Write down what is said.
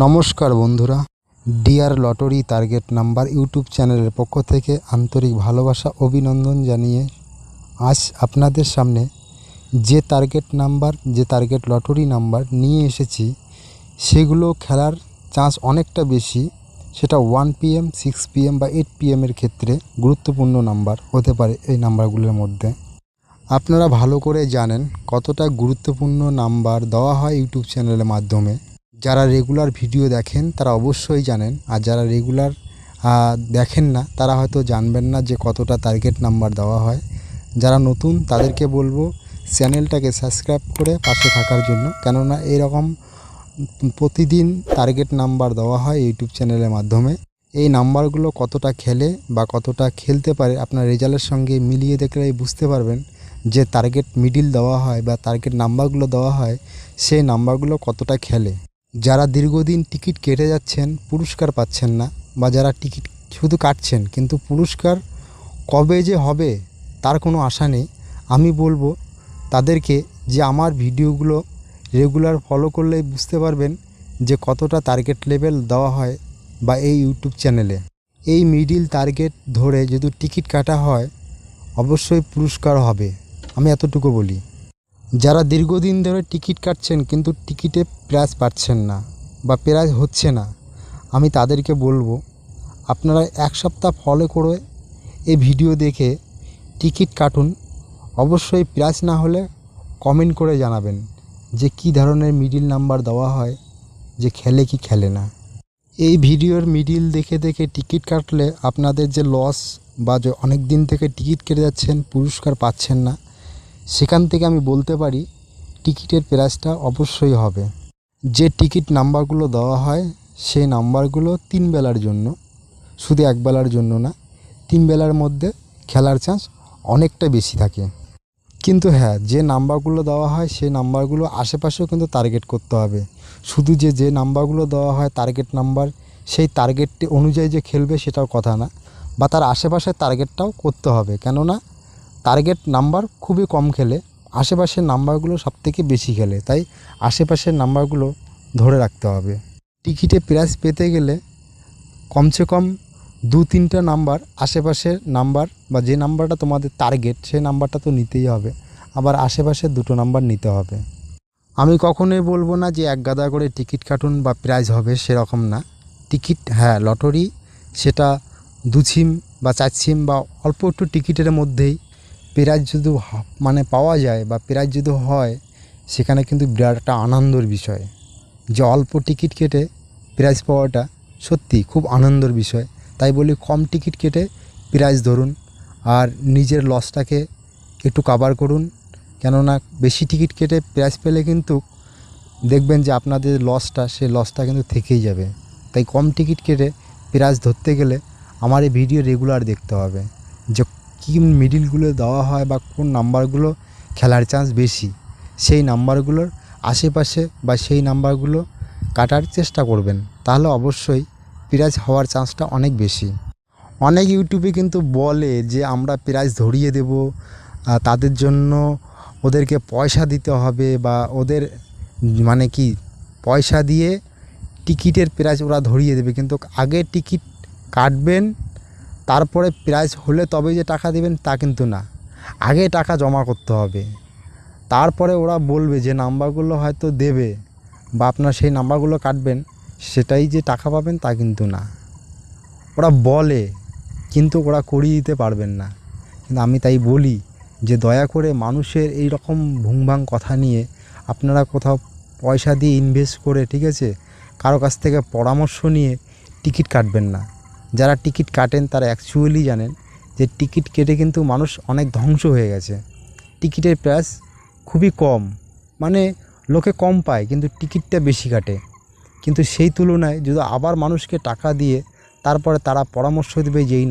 নমস্কার বন্ধুরা, dear lottery target number YouTube চ্যানেলের পক্ষ থেকে আন্তরিক ভালোবাসা অভিনন্দন জানিয়ে আজ আপনাদের সামনে যে টার্গেট লটারি নাম্বার নিয়ে এসেছি সেগুলো খেলার চান্স অনেকটা বেশি। সেটা 1 PM, 6 PM বা 8 PM এর ক্ষেত্রে গুরুত্বপূর্ণ নাম্বার হতে পারে। এই নাম্বারগুলোর মধ্যে আপনারা ভালো করে জানেন কতটা গুরুত্বপূর্ণ নাম্বার দেওয়া হয় ইউটিউব চ্যানেলের মাধ্যমে। যারা রেগুলার ভিডিও দেখেন তারা অবশ্যই জানেন, আর যারা রেগুলার দেখেন না তারা হয়তো জানবেন না যে কতটা টার্গেট নাম্বার দেওয়া হয়। যারা নতুন তাদেরকে বলবো চ্যানেলটাকে সাবস্ক্রাইব করে পাশে থাকার জন্য, কেননা এরকম প্রতিদিন টার্গেট নাম্বার দেওয়া হয় ইউটিউব চ্যানেলের মাধ্যমে। এই নাম্বারগুলো কতটা খেলে বা কতটা খেলতে পারে আপনার রেজাল্টের সঙ্গে মিলিয়ে দেখলেই বুঝতে পারবেন যে টার্গেট মিডিল দেওয়া হয় বা টার্গেট নাম্বারগুলো দেওয়া হয় সেই নাম্বারগুলো কতটা খেলে। যারা দীর্ঘদিন টিকিট কেটে যাচ্ছেন পুরস্কার পাচ্ছেন না, বা যারা টিকিট শুধু কাটছেন কিন্তু পুরস্কার কবে যে হবে তার কোনো আশা নেই, আমি বলবো তাদেরকে যে আমার ভিডিওগুলো রেগুলার ফলো করলেই বুঝতে পারবেন যে কতটা টার্গেট লেভেল দেওয়া হয় বা এই ইউটিউব চ্যানেলে। এই মিডিল টার্গেট ধরে যদি টিকিট কাটা হয় অবশ্যই পুরস্কার হবে, আমি এতটুকু বলি। যারা দীর্ঘদিন ধরে টিকিট কাটছেন কিন্তু টিকিটে প্রাইজ পাচ্ছেন না বা প্রাইজ হচ্ছে না, আমি তাদেরকে বলবো আপনারা 1 সপ্তাহ ফলো করে এই ভিডিও দেখে টিকিট কাটুন। অবশ্যই প্রাইজ না হলে কমেন্ট করে জানাবেন যে কী ধরনের মিডিল নাম্বার দেওয়া হয়, যে খেলে কি খেলে না। এই ভিডিওর মিডিল দেখে দেখে টিকিট কাটলে আপনাদের যে লস বা যে অনেক দিন থেকে টিকিট কেটে যাচ্ছেন পুরস্কার পাচ্ছেন না, সেখান থেকে আমি বলতে পারি টিকিটের প্রাইসটা অবশ্যই হবে। যে টিকিট নাম্বারগুলো দেওয়া হয় সেই নাম্বারগুলো 3 বেলার জন্য, শুধু 1 বেলার জন্য না, 3 বেলার মধ্যে খেলার চান্স অনেকটা বেশি থাকে। কিন্তু হ্যাঁ, যে নাম্বারগুলো দেওয়া হয় সেই নাম্বারগুলো আশেপাশেও কিন্তু টার্গেট করতে হবে। শুধু যে নাম্বারগুলো দেওয়া হয় টার্গেট নাম্বার, সেই টার্গেটটি অনুযায়ী যে খেলবে সেটাও কথা না, বা তার আশেপাশের টার্গেটটাও করতে হবে। কেননা টার্গেট নাম্বার খুবই কম খেলে, আশেপাশের নাম্বারগুলো সবথেকে বেশি খেলে, তাই আশেপাশের নাম্বারগুলো ধরে রাখতে হবে। টিকিটে প্রাইজ পেতে গেলে কমসে কম 2-3টা নাম্বার আশেপাশের নাম্বার, বা যে নাম্বারটা তোমাদের টার্গেট সেই নাম্বারটা তো নিতেই হবে, আবার আশেপাশের 2টো নাম্বার নিতে হবে। আমি কখনোই বলবো না যে 1 গাদা করে টিকিট কাটুন বা প্রাইজ হবে, সেরকম না। টিকিট হ্যাঁ, লটারি সেটা 2 সিম বা 4 সিম বা অল্প একটু টিকিটের মধ্যেই প্রাইজ যদি মানে পাওয়া যায় বা প্রাইজ যদি হয়, সেখানে কিন্তু বিরাট একটা আনন্দের বিষয়। যে অল্প টিকিট কেটে প্রাইজ পাওয়াটা সত্যি খুব আনন্দের বিষয়। তাই বলি কম টিকিট কেটে প্রাইজ ধরুন আর নিজের লসটাকে একটু কভার করুন। কেননা বেশি টিকিট কেটে প্রাইজ পেলে কিন্তু দেখবেন যে আপনাদের সেই লসটা কিন্তু থেকেই যাবে। তাই কম টিকিট কেটে প্রাইজ ধরতে গেলে আমার এই ভিডিও রেগুলার দেখতে হবে যে কী মিডিলগুলো দেওয়া হয় বা কোন নাম্বারগুলো খেলার চান্স বেশি, সেই নাম্বারগুলোর আশেপাশে বা সেই নাম্বারগুলো কাটার চেষ্টা করবেন, তাহলে অবশ্যই প্রাইজ হওয়ার চান্সটা অনেক বেশি। অনেক ইউটিউবে কিন্তু বলে যে আমরা প্রাইজ ধরিয়ে দেব, তাদের জন্য ওদেরকে পয়সা দিতে হবে, বা ওদের মানে কি পয়সা দিয়ে টিকিটের প্রাইজ ওরা ধরিয়ে দেবে। কিন্তু আগে টিকিট কাটবেন, তারপরে প্রাইজ হলে তবেই যে টাকা দেবেন তা কিন্তু না, আগে টাকা জমা করতে হবে, তারপরে ওরা বলবে যে নাম্বারগুলো হয়তো দেবে বা আপনার সেই নাম্বারগুলো কাটবেন, সেটাই যে টাকা পাবেন তা কিন্তু না। ওরা বলে কিন্তু ওরা করিয়ে দিতে পারবেন না। কিন্তু আমি তাই বলি যে দয়া করে মানুষের এই রকম ভুংভাং কথা নিয়ে আপনারা কোথাও পয়সা দিয়ে ইনভেস্ট করে, ঠিক আছে, কারো কাছ থেকে পরামর্শ নিয়ে টিকিট কাটবেন না। যারা টিকিট কাটেন তারা অ্যাকচুয়ালি জানেন যে টিকিট কেটে কিন্তু মানুষ অনেক ধ্বংস হয়ে গেছে। টিকিটের প্রাইস খুবই কম, মানে লোকে কম পায় কিন্তু টিকিটটা বেশি কাটে। কিন্তু সেই তুলনায় যদি আবার মানুষকে টাকা দিয়ে তারপরে তারা পরামর্শ দেবে যে এই